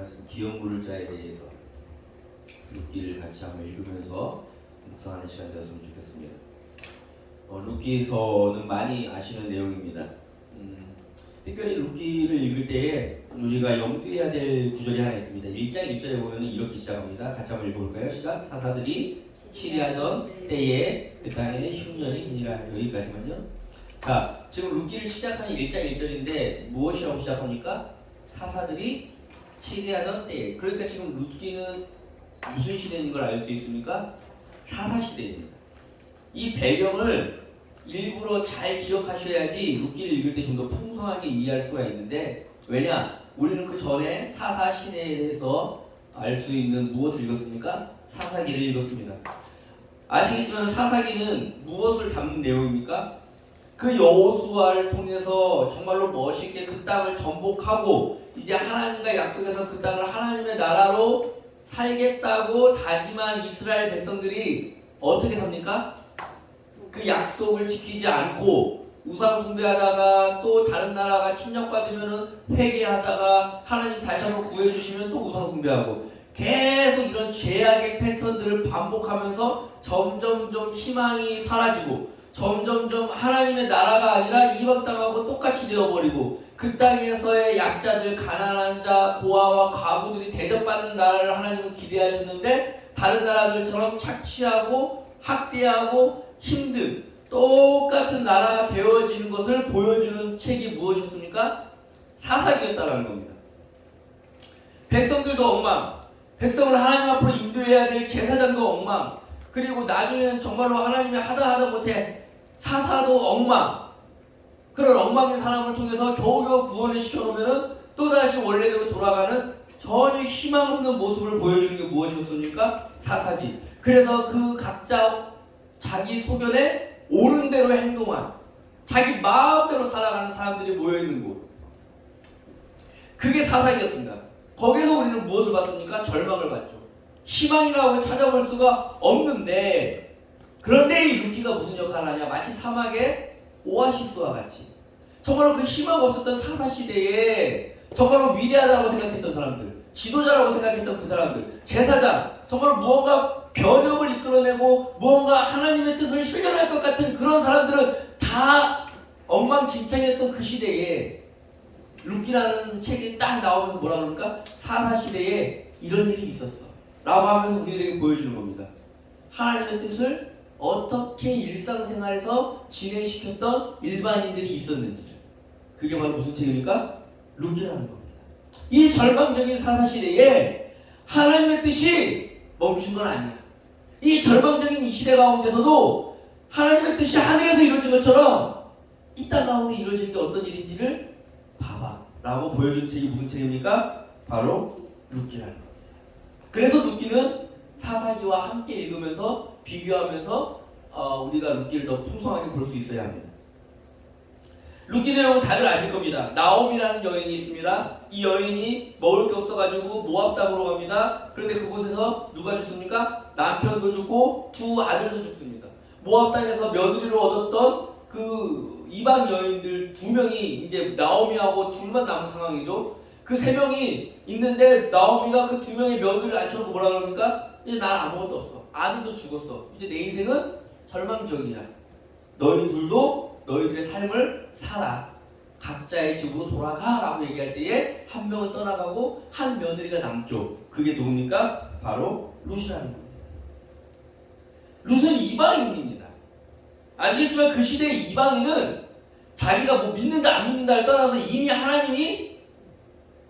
말씀 기억 모를 자에 대해서 룻기를 같이 한번 읽으면서 묵상하는 시간 되었으면 좋겠습니다. 룻기서는 많이 아시는 내용입니다. 특별히 룻기를 읽을 때에 우리가 염두해야 될 구절이 하나 있습니다. 1장 1절에 보면 이렇게 시작합니다. 같이 한번 읽어볼까요? 시작. 사사들이 치리하던 때에 그 땅에 흉년이 기니라. 여기까지만요. 자, 지금 룻기를 시작하는 1장 1절인데 무엇이라고 시작합니까? 사사들이 치리하던 때에. 그러니까 지금 룻기는 무슨 시대인 걸 알 수 있습니까? 사사시대입니다. 이 배경을 일부러 잘 기억하셔야지 룻기를 읽을 때 좀 더 풍성하게 이해할 수가 있는데, 왜냐? 우리는 그 전에 사사 시대에 대해서 알 수 있는 무엇을 읽었습니까? 사사기를 읽었습니다. 아시겠지만 사사기는 무엇을 담는 내용입니까? 그 여호수아를 통해서 정말로 멋있게 그 땅을 정복하고 이제 하나님과 약속해서 그 땅을 하나님의 나라로 살겠다고 다짐한 이스라엘 백성들이 어떻게 삽니까? 그 약속을 지키지 않고 우상 숭배하다가 또 다른 나라가 침략받으면 회개하다가 하나님 다시 한번 구해주시면 또 우상 숭배하고 계속 이런 죄악의 패턴들을 반복하면서 점점점 희망이 사라지고 점점점 하나님의 나라가 아니라 이방 땅하고 똑같이 되어버리고 그 땅에서의 약자들, 가난한 자, 고아와 과부들이 대접받는 나라를 하나님은 기대하셨는데 다른 나라들처럼 착취하고 학대하고 힘든 똑같은 나라가 되어지는 것을 보여주는 책이 무엇이었습니까? 사사기였다는 겁니다. 백성들도 엉망, 백성을 하나님 앞으로 인도해야 될 제사장도 엉망, 그리고 나중에는 정말로 하나님이 하다 못해 사사도 엉망, 그런 엉망인 사람을 통해서 겨우겨우 구원을 시켜놓으면 또다시 원래대로 돌아가는 전혀 희망 없는 모습을 보여주는 게 무엇이었습니까? 사사기. 그래서 그 각자 자기 소견에 옳은 대로 행동한, 자기 마음대로 살아가는 사람들이 모여있는 곳, 그게 사사기였습니다. 거기서 우리는 무엇을 봤습니까? 절망을 봤죠. 희망이라고 찾아볼 수가 없는데, 그런데 이 룻기가 무슨 역할을 하냐? 마치 사막의 오아시스와 같이 정말로 그 희망 없었던 사사시대에 정말로 위대하다고 생각했던 사람들, 지도자라고 생각했던 그 사람들, 제사장, 정말로 무언가 변혁을 이끌어내고 무언가 하나님의 뜻을 실현할 것 같은 그런 사람들은 다 엉망진창이었던 그 시대에 룻기라는 책이 딱 나오면서 뭐라 그럽니까? 사사시대에 이런 일이 있었어 라고 하면서 우리에게 보여주는 겁니다. 하나님의 뜻을 어떻게 일상생활에서 진행시켰던 일반인들이 있었는지를. 그게 바로 무슨 책입니까? 룻기라는 겁니다. 이 절망적인 사사시대에 하나님의 뜻이 멈춘 건 아니야. 이 절망적인 이 시대 가운데서도 하나님의 뜻이 하늘에서 이루어진 것처럼 이 땅 가운데 이루어진 게 어떤 일인지를 봐봐 라고 보여준 책이 무슨 책입니까? 바로 룻기라는 겁니다. 그래서 룻기는 사사기와 함께 읽으면서 비교하면서 우리가 룻기를 더 풍성하게 볼 수 있어야 합니다. 룻기 내용은 다들 아실 겁니다. 나옴이라는 여인이 있습니다. 이 여인이 먹을 게 없어가지고 모압 땅으로 갑니다. 그런데 그곳에서 누가 죽습니까? 남편도 죽고 두 아들도 죽습니다. 모압 땅에서 며느리로 얻었던 그 이방 여인들 두 명이 이제 나오미하고 둘만 남은 상황이죠. 그 세 명이 있는데 나오미가 그 두 명의 며느리를 앉혀놓고 뭐라 그럽니까? 이제 난 아무것도 없어. 아들도 죽었어. 이제 내 인생은 절망적이야. 너희 둘도 너희들의 삶을 살아. 각자의 집으로 돌아가 라고 얘기할 때에 한 명은 떠나가고 한 며느리가 남죠. 그게 누굽니까? 바로 룻이라는 겁니다. 룻은 이방인입니다. 아시겠지만 그 시대의 이방인은 자기가 뭐 믿는다 안 믿는다를 떠나서 이미 하나님이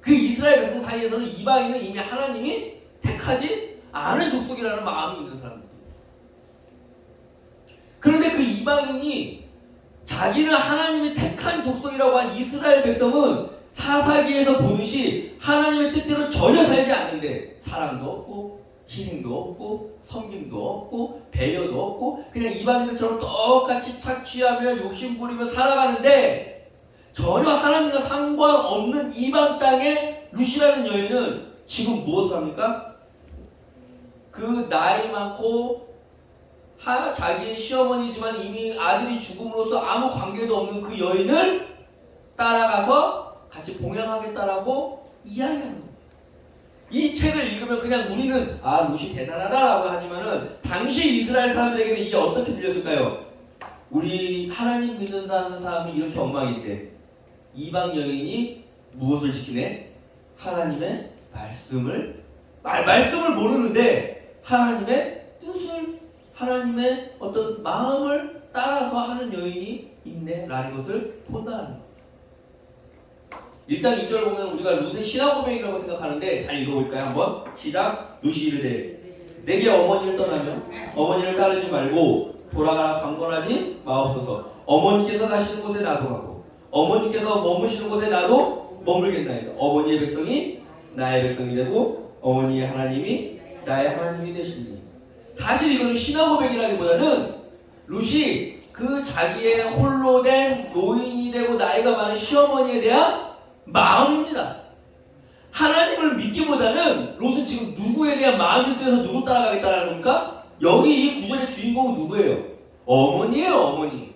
그 이스라엘 백성 사이에서는 이방인은 이미 하나님이 택하지 않은 족속이라는 마음이 있는 사람들이에요. 그런데 그 이방인이 자기는 하나님이 택한 족속이라고 한 이스라엘 백성은 사사기에서 보듯이 하나님의 뜻대로 전혀 살지 않는데 사랑도 없고 희생도 없고 섬김도 없고 배려도 없고 그냥 이방인들처럼 똑같이 착취하며 욕심부리며 살아가는데 전혀 하나님과 상관없는 이방 땅의 룻이라는 여인은 지금 무엇을 합니까? 그 나이 많고 자기의 시어머니지만 이미 아들이 죽음으로써 아무 관계도 없는 그 여인을 따라가서 같이 봉양하겠다라고 이야기하는 겁니다. 책을 읽으면 그냥 우리는 아 룻이 대단하다라고 하지만은 당시 이스라엘 사람들에게는 이게 어떻게 들렸을까요? 우리 하나님 믿는다는 사람이 이렇게 엉망인데 이방 여인이 무엇을 지키네? 하나님의 말씀을 모르는데 하나님의 뜻을 하나님의 어떤 마음을 따라서 하는 여인이 있네 라는 것을 본다는 겁니다. 1장 2절 보면 우리가 룻의 신앙 고백이라고 생각하는데 잘 읽어볼까요? 한번 시작. 룻이 이르되 내게 어머니를 떠나며 어머니를 따르지 말고 돌아가라 강권하지 마옵소서. 어머니께서 가시는 곳에 나도 가고 어머니께서 머무시는 곳에 나도 머물겠나이다. 어머니의 백성이 나의 백성이 되고 어머니의 하나님이 나의 하나님이 되시니. 사실 이거는 신앙 고백이라기보다는 룻이 그 자기의 홀로 된 노인이 되고 나이가 많은 시어머니에 대한 마음입니다. 하나님을 믿기보다는 롯은 지금 누구에 대한 마음이 있어서 누구 따라가겠다는 겁니까? 여기 이 구절의 주인공은 누구예요? 어머니예요. 어머니.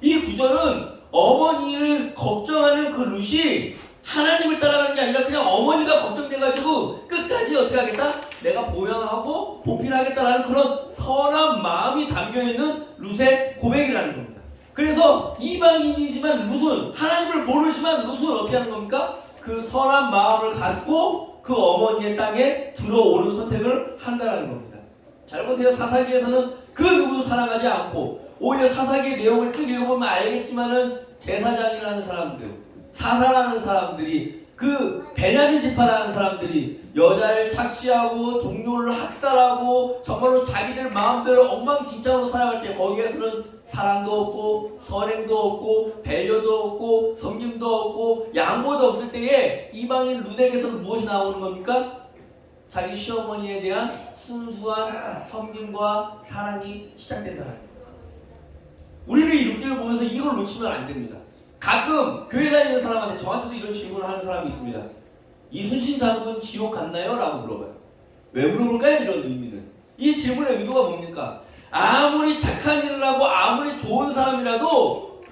이 구절은 어머니를 걱정하는 그 룻이 하나님을 따라가는 게 아니라 그냥 어머니가 걱정돼가지고 끝까지 어떻게 하겠다? 내가 보양하고 보필하겠다라는 그런 선한 마음이 담겨있는 룻의 고백이라는 겁니다. 그래서 이방인이지만 룻은 하나님을 모르지만 룻은 어떻게 하는 겁니까? 그 선한 마음을 갖고 그 어머니의 땅에 들어오는 선택을 한다는 겁니다. 잘 보세요. 사사기에서는 그 누구도 사랑하지 않고 오히려 사사기의 내용을 쭉 읽어보면 알겠지만은 제사장이라는 사람들, 사사라는 사람들이 그 베냐민 지파라는 사람들이 여자를 착취하고 동료를 학살하고 정말로 자기들 마음대로 엉망진창으로 살아갈 때 거기에서는 사랑도 없고 선행도 없고 배려도 없고 섬김도 없고 양보도 없을 때에 이방인 룻에게서는 무엇이 나오는 겁니까? 자기 시어머니에 대한 순수한 섬김과 사랑이 시작된다는 겁니다. 우리는 이 룻기를 보면서 이걸 놓치면 안 됩니다. 가끔 교회 다니는 사람한테 저한테도 이런 질문을 하는 사람이 있습니다. 이순신 장군 지옥 갔나요? 라고 물어봐요. 왜 물어볼까요? 이런 의미는. 이 질문의 의도가 뭡니까? 아무리 착한 일을 하고 아무리 좋은 사람이라도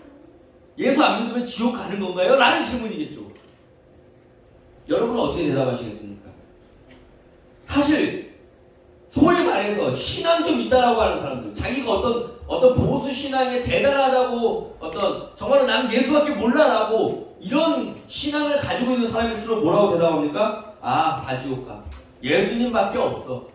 예수 안 믿으면 지옥 가는 건가요? 라는 질문이겠죠. 여러분은 어떻게 대답하시겠습니까? 사실 소위 말해서 신앙 좀 있다라고 하는 사람들, 자기가 어떤 보수 신앙에 대단하다고 정말로 나는 예수밖에 몰라라고 이런 신앙을 가지고 있는 사람일수록 뭐라고 대답합니까? 아, 다 지옥 가. 예수님밖에 없어.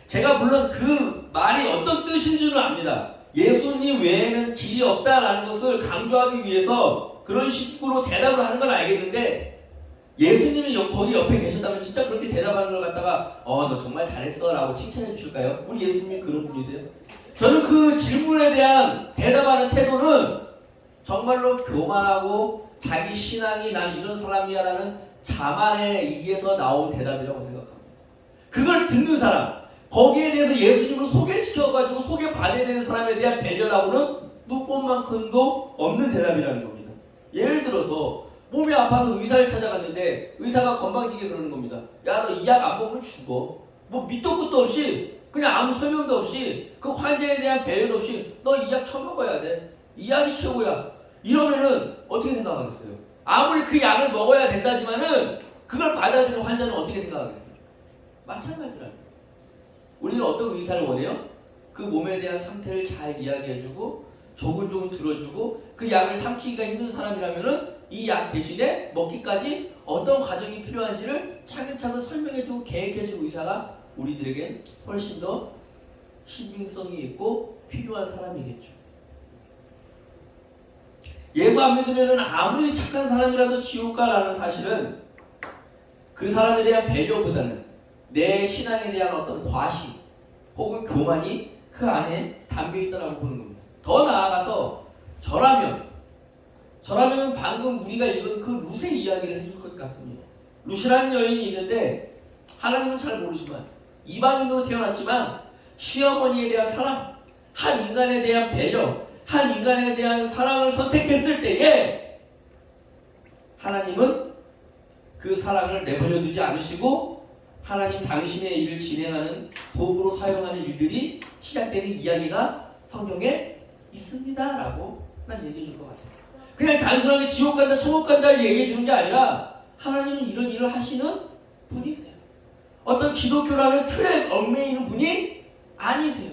제가 물론 그 말이 어떤 뜻인지는 압니다. 예수님 외에는 길이 없다라는 것을 강조하기 위해서 그런 식으로 대답을 하는 건 알겠는데 예수님이 거기 옆에 계셨다면 진짜 그렇게 대답하는 걸 갖다가 너 정말 잘했어 라고 칭찬해 주실까요? 우리 예수님이 그런 분이세요? 저는 그 질문에 대한 대답하는 태도는 정말로 교만하고 자기 신앙이 난 이런 사람이야 라는 자만에 의해서 나온 대답이라고 생각합니다. 그걸 듣는 사람, 거기에 대해서 예수님을 소개시켜가지고 소개받아야 되는 사람에 대한 배려라고는 눈꽃만큼도 없는 대답이라는 겁니다. 예를 들어서 몸이 아파서 의사를 찾아갔는데 의사가 건방지게 그러는 겁니다. 야, 너 이 약 안 먹으면 죽어. 뭐 밑도 끝도 없이 그냥 아무 설명도 없이 그 환자에 대한 배려도 없이 너 이 약 처먹어야 돼. 이 약이 최고야. 이러면은 어떻게 생각하겠어요? 아무리 그 약을 먹어야 된다지만은 그걸 받아들이는 환자는 어떻게 생각하겠습니까? 마찬가지라. 우리는 어떤 의사를 원해요? 그 몸에 대한 상태를 잘 이야기해주고 조근조근 들어주고 그 약을 삼키기가 힘든 사람이라면은 이 약 대신에 먹기까지 어떤 과정이 필요한지를 차근차근 설명해주고 계획해주고 의사가 우리들에겐 훨씬 더 신빙성이 있고 필요한 사람이겠죠. 예수 안 믿으면 아무리 착한 사람이라도 지옥 가라는 사실은 그 사람에 대한 배려보다는 내 신앙에 대한 어떤 과시 혹은 교만이 그 안에 담겨있다고 보는 겁니다. 더 나아가서 저라면 방금 우리가 읽은 그 룻의 이야기를 해줄 것 같습니다. 룻이라는 여인이 있는데 하나님은 잘 모르지만 이방인으로 태어났지만 시어머니에 대한 사랑, 한 인간에 대한 배려, 한 인간에 대한 사랑을 선택했을 때에 하나님은 그 사랑을 내버려 두지 않으시고 하나님 당신의 일을 진행하는 도구로 사용하는 일들이 시작되는 이야기가 성경에 있습니다 라고 난 얘기해 줄 것 같아요. 그냥 단순하게 지옥 간다 천국 간다를 얘기해 주는 게 아니라 하나님은 이런 일을 하시는 분이세요. 어떤 기독교라는 틀에 얽매이는 분이 아니세요.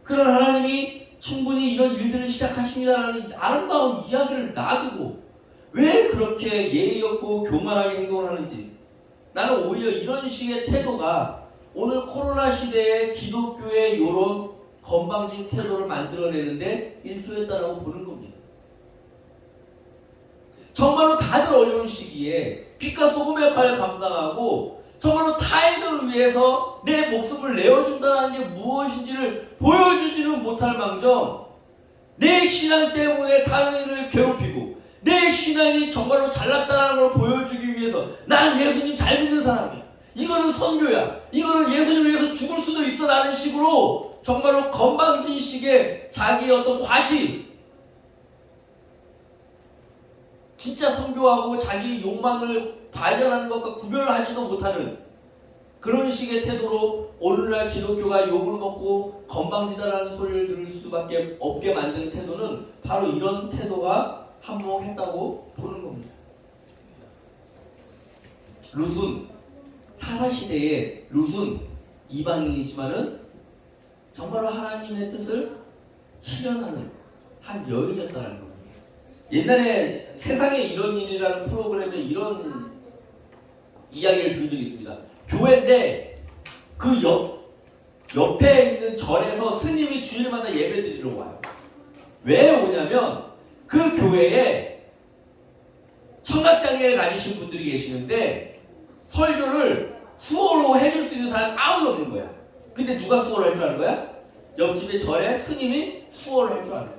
그런 하나님이 충분히 이런 일들을 시작하십니다라는 아름다운 이야기를 놔두고 왜 그렇게 예의 없고 교만하게 행동을 하는지, 나는 오히려 이런 식의 태도가 오늘 코로나 시대에 기독교의 이런 건방진 태도를 만들어내는데 일조했다라고 보는 겁니다. 정말로 다들 어려운 시기에 빛과 소금의 역할을 감당하고 정말로 타인들을 위해서 내 목숨을 내어준다는 게 무엇인지를 보여주지는 못할 망정 내 신앙 때문에 다른 이를 괴롭히고 내 신앙이 정말로 잘났다는 걸 보여주기 위해서 난 예수님 잘 믿는 사람이야, 이거는 선교야, 이거는 예수님을 위해서 죽을 수도 있어 라는 식으로 정말로 건방진식의 자기의 어떤 과시, 진짜 선교하고 자기 욕망을 발견하는 것과 구별을 하지도 못하는 그런 식의 태도로 오늘날 기독교가 욕을 먹고 건방지다라는 소리를 들을 수밖에 없게 만드는 태도는 바로 이런 태도가 한몫했다고 보는 겁니다. 룻은 사사시대에 룻은 이방인이지만은 정말로 하나님의 뜻을 실현하는 한 여인이었다는 겁니다. 옛날에 세상에 이런 일이라는 프로그램에 이런 이야기를 들은 적이 있습니다. 교회인데 그 옆에 있는 절에서 스님이 주일마다 예배 드리러 와요. 왜 오냐면 그 교회에 청각장애를 가지신 분들이 계시는데 설교를 수어로 해줄 수 있는 사람이 아무도 없는 거야. 근데 누가 수어를 할 줄 아는 거야? 옆집에 절에 스님이 수어를 할 줄 아는 거야.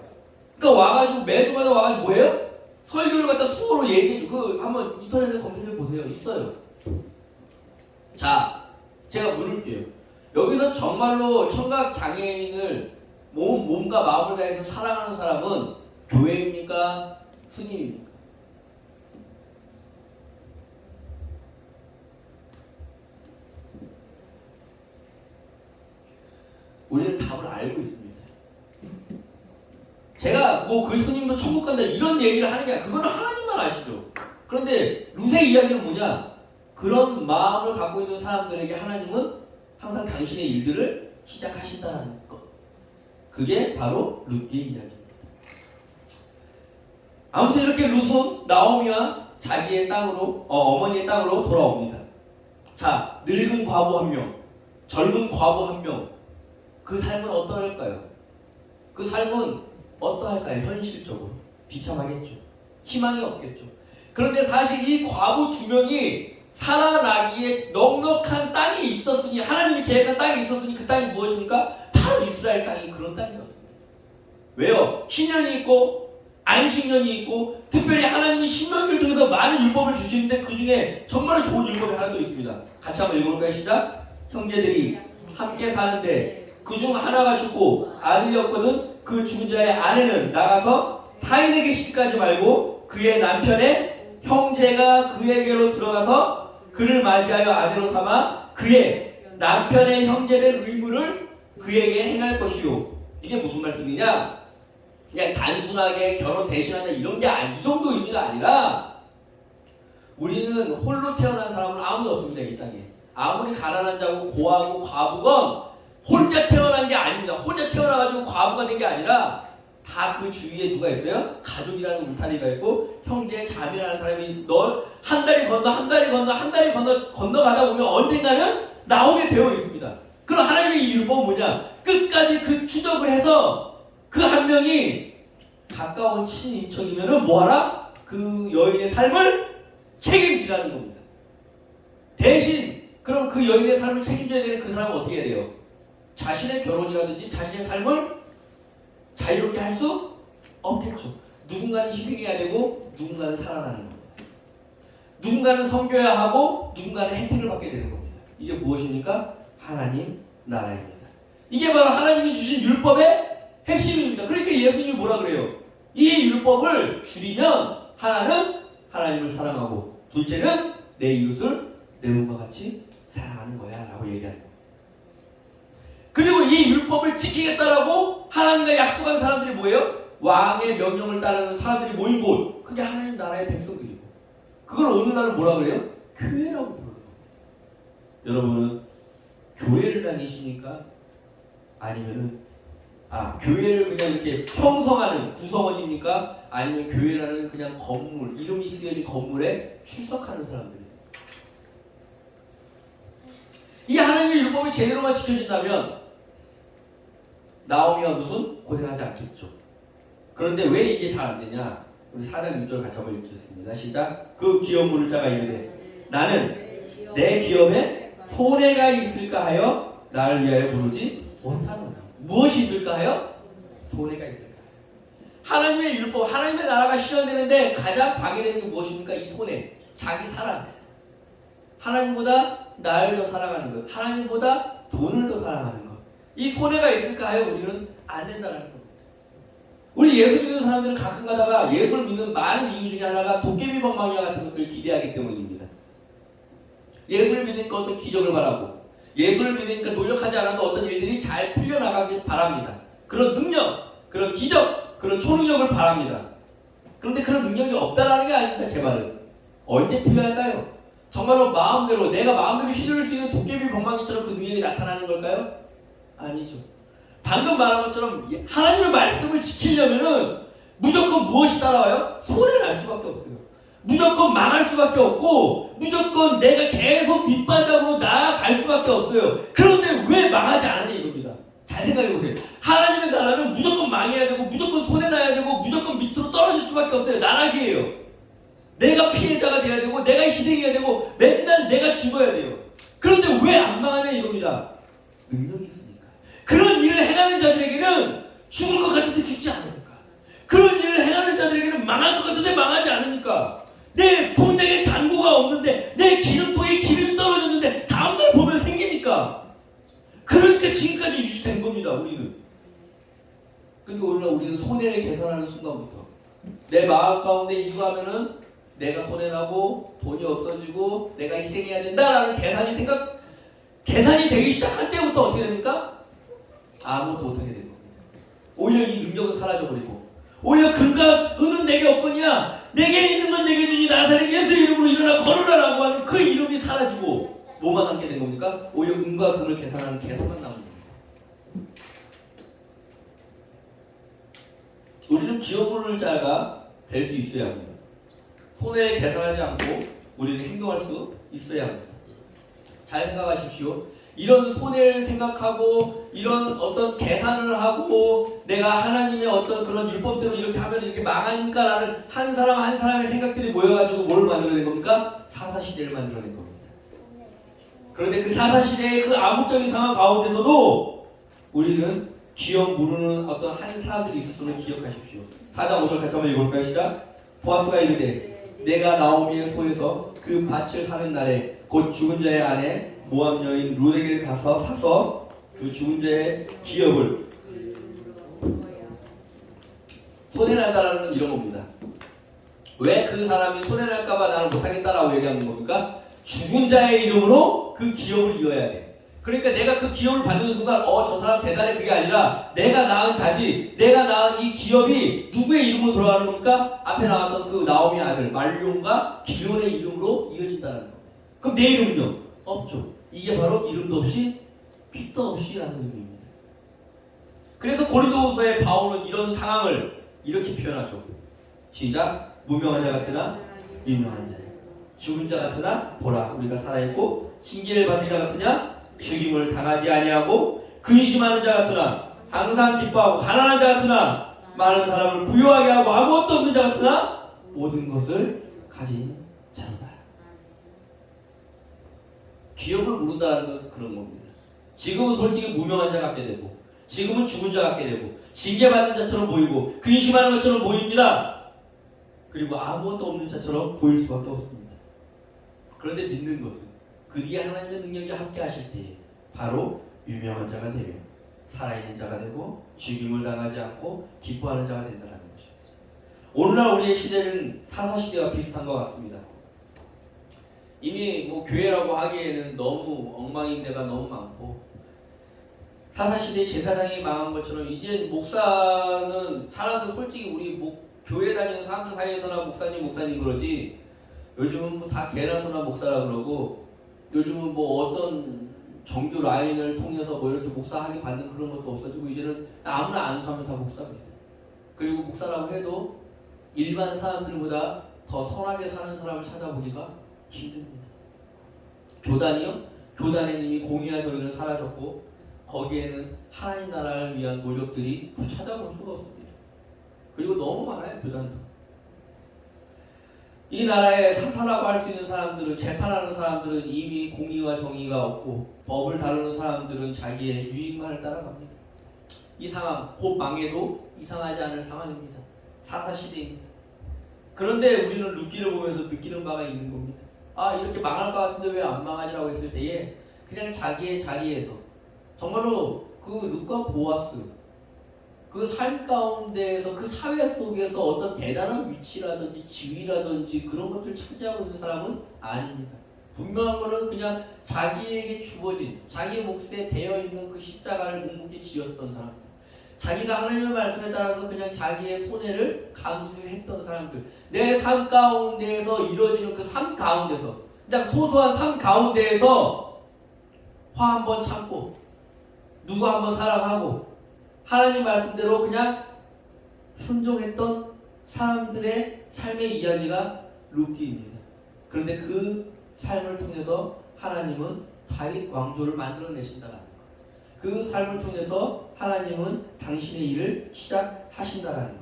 그러니까 와가지고 매주마다 와가지고 뭐예요? 설교를 갖다 수어로 얘기해줘. 그 한번 인터넷에 검색해 보세요. 있어요. 자, 제가 물을게요. 여기서 정말로 청각장애인을 몸과 마음을 다해서 사랑하는 사람은 교회입니까? 스님입니까? 우리는 답을 알고 있습니다. 제가 뭐 그 스님도 천국 간다 이런 얘기를 하는 게 아니라 그거는 하나님만 아시죠. 그런데 룻의 이야기는 뭐냐? 그런 마음을 갖고 있는 사람들에게 하나님은 항상 당신의 일들을 시작하신다는 것. 그게 바로 룻의 이야기입니다. 아무튼 이렇게 룻은 나오미와 자기의 땅으로 어머니의 땅으로 돌아옵니다. 자, 늙은 과부 한 명, 젊은 과부 한 명, 그 삶은 어떠할까요? 그 삶은 어떠할까요? 현실적으로 비참하겠죠. 희망이 없겠죠. 그런데 사실 이 과부 두 명이 살아나기에 넉넉한 땅이 있었으니, 하나님이 계획한 땅이 있었으니 그 땅이 무엇입니까? 바로 이스라엘 땅이 그런 땅이었습니다. 왜요? 신년이 있고 안식년이 있고 특별히 하나님이 신명기를 통해서 많은 율법을 주시는데 그 중에 정말 좋은 율법이 하나 더 있습니다. 같이 한번 읽어볼까요? 시작! 형제들이 함께 사는데 그중 하나가 죽고 아들이 없거든 그 죽은 자의 아내는 나가서 타인에게 시집가지 말고 그의 남편의 형제가 그에게로 들어가서 그를 맞이하여 아내로 삼아 그의 남편의 형제된 의무를 그에게 행할 것이요. 이게 무슨 말씀이냐? 그냥 단순하게 결혼 대신한다 이런 게 이 정도 의미가 아니라 우리는 홀로 태어난 사람은 아무도 없습니다. 이 땅에. 아무리 가난한 자고 고아고 과부건 혼자 태어난 게 아닙니다. 혼자 태어나가지고 과부가 된 게 아니라 다 그 주위에 누가 있어요? 가족이라는 울타리가 있고 형제 자매라는 사람이 너 한 달이 건너가다 보면 언젠가는 나오게 되어 있습니다. 그럼 하나님의 이 율법은 뭐냐? 끝까지 그 추적을 해서 그 한 명이 가까운 친인척이면은 뭐하라? 그 여인의 삶을 책임지라는 겁니다. 대신 그럼 그 여인의 삶을 책임져야 되는 그 사람은 어떻게 해야 돼요? 자신의 결혼이라든지 자신의 삶을 자유롭게 할 수 없겠죠. 누군가는 희생해야 되고 누군가는 살아나는 겁니다. 누군가는 섬겨야 하고 누군가는 혜택을 받게 되는 겁니다. 이게 무엇입니까? 하나님 나라입니다. 이게 바로 하나님이 주신 율법의 핵심입니다. 그러니까 예수님이 뭐라 그래요? 이 율법을 줄이면 하나는 하나님을 사랑하고 둘째는 내 이웃을 내 몸과 같이 사랑하는 거야 라고 얘기하는 거예요. 그리고 이 율법을 지키겠다라고 하나님과 약속한 사람들이 뭐예요? 왕의 명령을 따르는 사람들이 모인 곳, 그게 하나님 나라의 백성들이고 그걸 오늘날은 뭐라 그래요? 교회라고 불러요. 여러분은 교회를 다니십니까? 아니면은 교회를 그냥 이렇게 형성하는 구성원입니까? 아니면 교회라는 그냥 건물, 이름이 쓰여진 건물에 출석하는 사람들이에요. 이 하나님의 율법이 제대로만 지켜진다면 나오미와 무슨 고생하지 않겠죠. 그런데 왜 이게 잘 안 되냐? 우리 4장 6절 같이 한번 읽겠습니다. 시작. 그 기업 물을 자가 이르되 나는 내 기업에 손해가 있을까 하여 나를 위하여 부르지 못하노라. 무엇이 있을까 하여? 손해가 있을까 하여. 하나님의 율법, 하나님의 나라가 실현되는데 가장 방해되는 게 무엇입니까? 이 손해, 자기 사랑. 하나님보다 나를 더 사랑하는 것, 하나님보다 돈을 더 사랑하는 것. 이 손해가 있을까 하여 우리는 안 된다는 겁니다. 우리 예수 믿는 사람들은 가끔 가다가 예수를 믿는 많은 이유 중에 하나가 도깨비 방망이와 같은 것들을 기대하기 때문입니다. 예수를 믿으니까 어떤 기적을 바라고, 예수를 믿으니까 노력하지 않아도 어떤 일들이 잘 풀려나가길 바랍니다. 그런 능력, 그런 기적, 그런 초능력을 바랍니다. 그런데 그런 능력이 없다라는 게 아닙니다. 제 말은. 언제 필요할까요? 정말로 마음대로, 내가 마음대로 휘두를 수 있는 도깨비 방망이처럼 그 능력이 나타나는 걸까요? 아니죠. 방금 말한 것처럼 하나님의 말씀을 지키려면은 무조건 무엇이 따라와요? 손해날 수밖에 없어요. 무조건 망할 수밖에 없고, 무조건 내가 계속 밑바닥으로 나아갈 수밖에 없어요. 그런데 왜 망하지 않았냐 이겁니다. 잘 생각해 보세요. 하나님의 나라는 무조건 망해야 되고, 무조건 손해나야 되고, 무조건 밑으로 떨어질 수밖에 없어요. 나락이에요. 내가 피해자가 돼야 되고, 내가 희생해야 되고, 맨날 내가 죽어야 돼요. 그런데 왜 안 망하냐 이겁니다. 능력이 있으니까. 그런 일을 행하는 자들에게는 죽을 것 같은데 죽지 않으니까. 그런 일을 행하는 자들에게는 망할 것 같은데 망하지 않으니까. 내 봉대에 잔고가 없는데, 내 기름통에 기름이 떨어졌는데 다음날 보면 생기니까. 그러니까 지금까지 유지된 겁니다. 우리는. 근데 오늘날 우리는 손해를 계산하는 순간부터 내 마음 가운데 이거하면은 내가 손해나고 돈이 없어지고 내가 희생해야 된다라는 계산이 되기 시작한 때부터 어떻게 됩니까? 아무것도 못하게 된 겁니다. 오히려 이 능력은 사라져버리고, 오히려 금과 은은 내게 없거니와 내게 있는 건 내게 주니 나사렛 예수 이름으로 일어나 걸으라라고 하는 그 이름이 사라지고 뭐만 남게 된 겁니까? 오히려 은과 금을 계산하는 계산만 남은 겁니다. 우리는 기업을 자가 될 수 있어야 합니다. 손해를 계산하지 않고 우리는 행동할 수 있어야 합니다. 잘 생각하십시오. 이런 손해를 생각하고 이런 어떤 계산을 하고 내가 하나님의 어떤 그런 율법대로 이렇게 하면 이렇게 망하니까 라는 한 사람 한 사람의 생각들이 모여가지고 뭘 만들어낸 겁니까? 사사시대를 만들어낸 겁니다. 그런데 그 사사시대의 그 암묵적인 상황 가운데서도 우리는 기억 모르는 어떤 한 사람들이 있었음을 기억하십시오. 4장 5절 같이 한번 읽어볼까요? 시작. 보아스가 이르되 내가 나오미의 손에서 그 밭을 사는 날에 곧 죽은 자의 아내 모압 여인 룻에게 가서 사서 그 죽은 자의 기업을 손해난다라는 건 이런 겁니다. 왜 그 사람이 손해날까봐 나는 못하겠다라고 얘기하는 겁니까? 죽은 자의 이름으로 그 기업을 이어야 돼. 그러니까 내가 그 기업을 받는 순간 저 사람 대단해, 그게 아니라 내가 낳은 자식, 내가 낳은 이 기업이 누구의 이름으로 돌아가는 겁니까? 앞에 나왔던 그 나오미 아들 말룡과 기련의 이름으로 이어진다는 겁니다. 그럼 내 이름은요? 없죠. 이게 바로 이름도 없이 핏도 없이라는 의미입니다. 그래서 고린도후서의 바울은 이런 상황을 이렇게 표현하죠. 시작. 무명한 자 같으나 유명한 자야. 죽은 자 같으나 보라 우리가 살아있고, 징계를 받는 자 같으냐 죽임을 당하지 아니하고, 근심하는 자 같으나 항상 기뻐하고, 가난한 자 같으나 많은 사람을 부유하게 하고, 아무것도 없는 자 같으나 모든 것을 가진 자로다. 기업을 모른다는 것은 그런 겁니다. 지금은 솔직히 무명한 자 같게 되고, 지금은 죽은 자 같게 되고, 징계받는 자처럼 보이고, 근심하는 것처럼 보입니다. 그리고 아무것도 없는 자처럼 보일 수밖에 없습니다. 그런데 믿는 것은 그 뒤에 하나님의 능력이 함께 하실 때에 바로 유명한 자가 되며 살아있는 자가 되고 죽임을 당하지 않고 기뻐하는 자가 된다는 것입니다. 오늘날 우리의 시대는 사사시대와 비슷한 것 같습니다. 이미 교회라고 하기에는 너무 엉망인 데가 너무 많고, 사사시대 제사장이 망한 것처럼 이제 목사는 사람들 솔직히 우리 교회 다니는 사람들 사이에서나 목사님 그러지, 요즘은 뭐 다 개나 소나 목사라 그러고 요즘은 뭐 어떤 정규 라인을 통해서 뭐 이렇게 목사하게 받는 그런 것도 없어지고 이제는 아무나 안 사면 다 목사입니다. 그리고 목사라고 해도 일반 사람들보다 더 선하게 사는 사람을 찾아보기가 힘듭니다. 교단이요? 교단에는 이미 공의와 정의는 사라졌고 거기에는 하나님 나라를 위한 노력들이 찾아볼 수가 없습니다. 그리고 너무 많아요, 교단도. 이 나라에 사사라고 할 수 있는 사람들은, 재판하는 사람들은 이미 공의와 정의가 없고 법을 다루는 사람들은 자기의 유익만을 따라갑니다. 이 상황, 곧 망해도 이상하지 않을 상황입니다. 사사시대입니다. 그런데 우리는 룻기를 보면서 느끼는 바가 있는 겁니다. 아, 이렇게 망할 것 같은데 왜 안 망하지라고 했을 때에 그냥 자기의 자리에서 정말로 그 룻과 보아스 그 삶 가운데에서 그 사회 속에서 어떤 대단한 위치라든지 지위라든지 그런 것들을 차지하고 있는 사람은 아닙니다. 분명한 거는 그냥 자기에게 주어진 자기 몫에 배어있는 그 십자가를 묵묵히 지었던 사람들, 자기가 하나님의 말씀에 따라서 그냥 자기의 손해를 감수했던 사람들, 내 삶 가운데에서 이루어지는 그 삶 가운데서 그냥 소소한 삶 가운데에서 화 한번 참고 누구 한번 사랑하고 하나님 말씀대로 그냥 순종했던 사람들의 삶의 이야기가 룻기입니다. 그런데 그 삶을 통해서 하나님은 다윗 왕조를 만들어내신다는 것. 그 삶을 통해서 하나님은 당신의 일을 시작하신다는 것.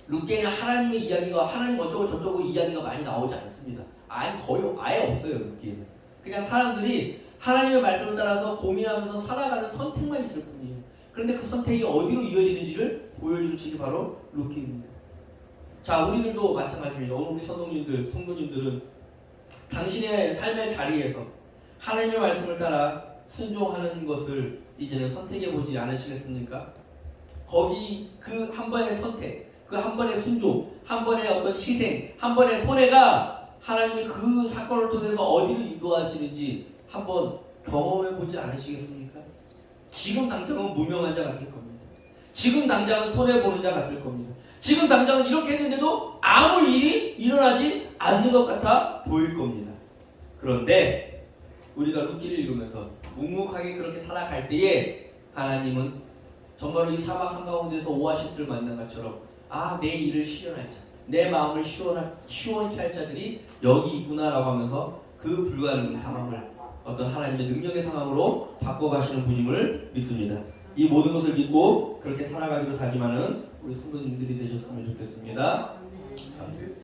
룻기에는 하나님의 이야기가 하나님 어쩌고 저쩌고 이야기가 많이 나오지 않습니다. 거의 아예 없어요. 룻기에는 그냥 사람들이 하나님의 말씀을 따라서 고민하면서 살아가는 선택만 있을 뿐이에요. 그런데 그 선택이 어디로 이어지는지를 보여주는 책이 바로 룻기입니다. 자, 우리들도 마찬가지입니다. 오늘 우리 성도님들은 당신의 삶의 자리에서 하나님의 말씀을 따라 순종하는 것을 이제는 선택해보지 않으시겠습니까? 거기 그 한 번의 선택, 그 한 번의 순종, 한 번의 어떤 희생, 한 번의 손해가 하나님이 그 사건을 통해서 어디로 인도하시는지 한번 경험해보지 않으시겠습니까? 지금 당장은 무명한 자 같을 겁니다. 지금 당장은 손해보는 자 같을 겁니다. 지금 당장은 이렇게 했는데도 아무 일이 일어나지 않는 것 같아 보일 겁니다. 그런데 우리가 룻기를 읽으면서 묵묵하게 그렇게 살아갈 때에 하나님은 정말로 이 사막 한가운데서 오아시스를 만난 것처럼 내 일을 실현할 자, 내 마음을 시원케 할 자들이 여기 있구나라고 하면서 그 불가능한 상황을 어떤 하나님의 능력의 상황으로 바꿔가시는 분임을 믿습니다. 이 모든 것을 믿고 그렇게 살아가기로 다짐하는 우리 성도님들이 되셨으면 좋겠습니다. 감사합니다.